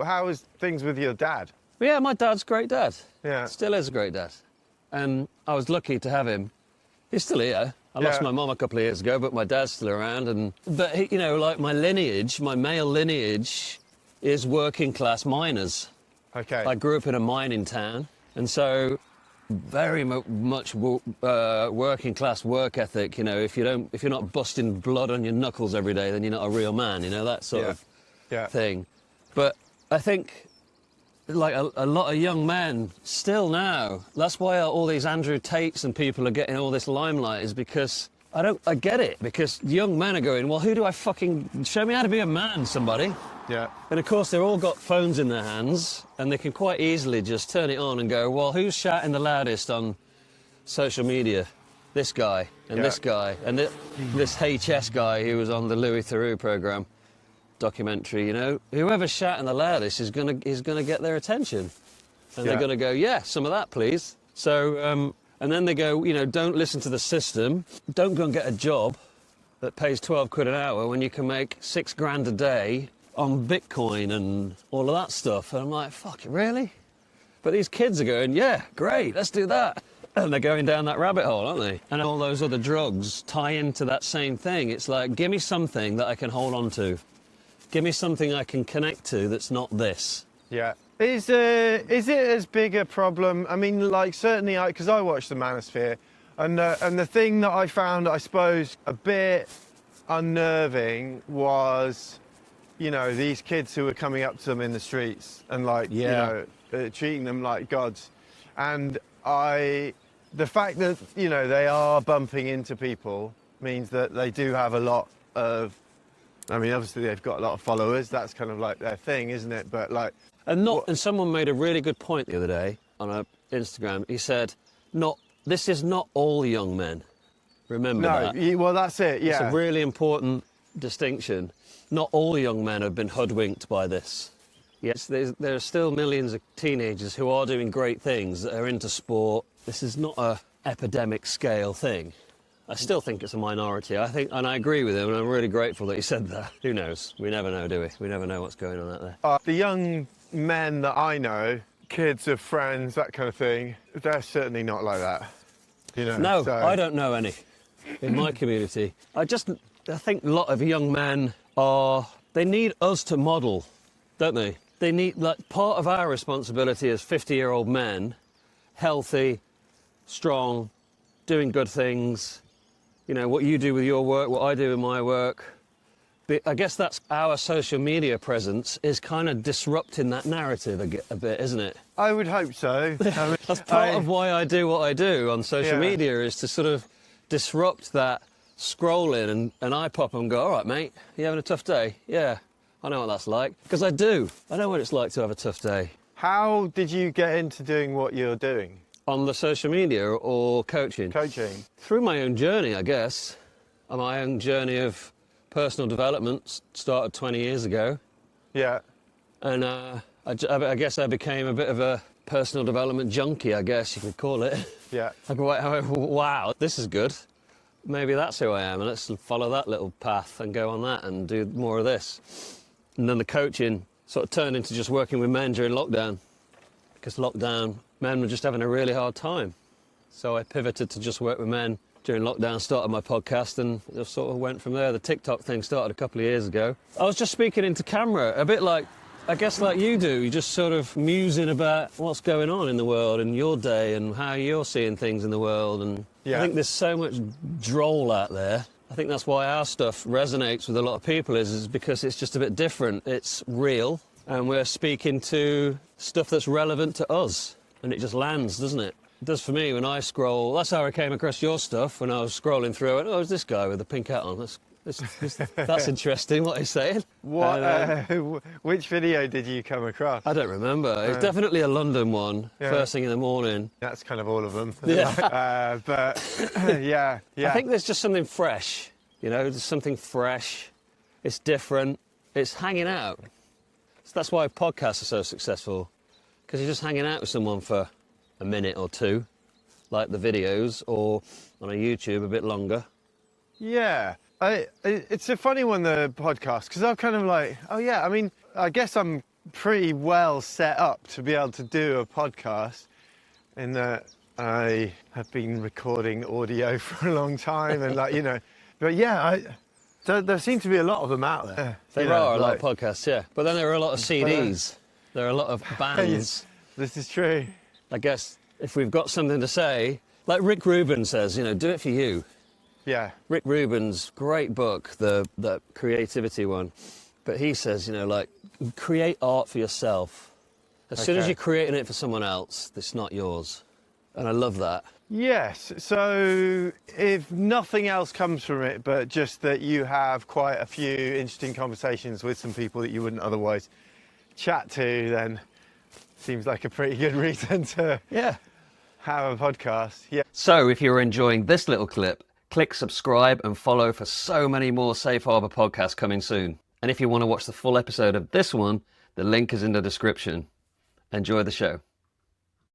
How is things with your dad? Yeah, my dad's a great dad. Yeah. Still is a great dad. And I was lucky to have him. He's still here. I lost my mum a couple of years ago, but my dad's still around. But he, you know, like my lineage, my male lineage is working class miners. Okay. I grew up in a mining town, and so very much working class work ethic. You know, if you're not busting blood on your knuckles every day, then you're not a real man. You know, that sort of thing. But I think, like a lot of young men still now, that's why all these Andrew Tates and people are getting all this limelight, is because I get it, because young men are going, well, who do I fucking, show me how to be a man, somebody. Yeah. And of course, they're all got phones in their hands, and they can quite easily just turn it on and go, well, who's shouting the loudest on social media? This guy, and this guy, and this HS guy who was on the Louis Theroux programme documentary, you know? Whoever's shouting the loudest is gonna get their attention. And they're gonna go, yeah, some of that, please. So, and then they go, you know, don't listen to the system, don't go and get a job that pays 12 quid an hour when you can make 6 grand a day on Bitcoin and all of that stuff. And I'm like, fuck, really? But these kids are going, yeah, great, let's do that. And they're going down that rabbit hole, aren't they? And all those other drugs tie into that same thing. It's like, give me something that I can hold on to. Give me something I can connect to that's not this. Yeah. Is it as big a problem? I mean, like, certainly, because I watched the Manosphere, and the thing that I found, I suppose, a bit unnerving was, you know, these kids who were coming up to them in the streets and, like, you know, treating them like gods. And the fact that, you know, they are bumping into people means that they do have a lot of, I mean, obviously they've got a lot of followers. That's kind of like their thing, isn't it? But like, and someone made a really good point the other day on Instagram. He said, this is not all young men. Remember that. No, well, that's it. Yeah, it's a really important distinction. Not all young men have been hoodwinked by this. Yes, there are still millions of teenagers who are doing great things, that are into sport. This is not a epidemic scale thing. I still think it's a minority. I think, and I agree with him, and I'm really grateful that he said that. Who knows? We never know, do we? We never know what's going on out there. The young men that I know, kids of friends, that kind of thing, they're certainly not like that. You know? No, so. I don't know any in my community. I think a lot of young men they need us to model, don't they? They need, like, part of our responsibility as 50-year-old men, healthy, strong, doing good things, you know, what you do with your work, what I do with my work. But I guess that's our social media presence is kind of disrupting that narrative a bit, isn't it? I would hope so. That's part of why I do what I do on social media, is to sort of disrupt that scrolling, and I pop and go, all right, mate, you having a tough day? Yeah, I know what that's like, because I do. I know what it's like to have a tough day. How did you get into doing what you're doing? On the social media or coaching? Coaching. Through my own journey, I guess. My own journey of personal development started 20 years ago. Yeah. And I guess I became a bit of a personal development junkie, I guess you could call it. Yeah. I go, wow, this is good. Maybe that's who I am, and let's follow that little path and go on that and do more of this. And then the coaching sort of turned into just working with men during lockdown, because lockdown, men were just having a really hard time. So I pivoted to just work with men during lockdown, started my podcast, and it sort of went from there. The TikTok thing started a couple of years ago. I was just speaking into camera, a bit like, I guess like you do, you're just sort of musing about what's going on in the world and your day and how you're seeing things in the world. And I think there's so much droll out there. I think that's why our stuff resonates with a lot of people, is because it's just a bit different. It's real, and we're speaking to stuff that's relevant to us, and it just lands, doesn't it? It does for me when I scroll. That's how I came across your stuff when I was scrolling through it. Oh, it's this guy with the pink hat on. That's interesting, what he's saying. Which video did you come across? I don't remember. It's definitely a London one, first thing in the morning. That's kind of all of them. Yeah. Yeah. I think there's just something fresh, you know, there's something fresh. It's different. It's hanging out. So that's why podcasts are so successful, because you're just hanging out with someone for a minute or two, like the videos, or on a YouTube a bit longer. Yeah. It's a funny one, the podcast, because I'm kind of like, oh yeah, I mean, I guess I'm pretty well set up to be able to do a podcast, in that I have been recording audio for a long time, and like, you know, but yeah, there seem to be a lot of them out there. There are a lot of podcasts, yeah. But then there are a lot of CDs. There are a lot of bands. This is true. I guess if we've got something to say, like Rick Rubin says, you know, do it for you. Yeah. Rick Rubin's great book, the creativity one. But he says, you know, like, create art for yourself. As soon as you're creating it for someone else, it's not yours. And I love that. Yes, so if nothing else comes from it, but just that you have quite a few interesting conversations with some people that you wouldn't otherwise chat to, then seems like a pretty good reason to have a podcast. Yeah. So if you're enjoying this little clip, click subscribe and follow for so many more Safe Harbour podcasts coming soon. And if you want to watch the full episode of this one, the link is in the description. Enjoy the show.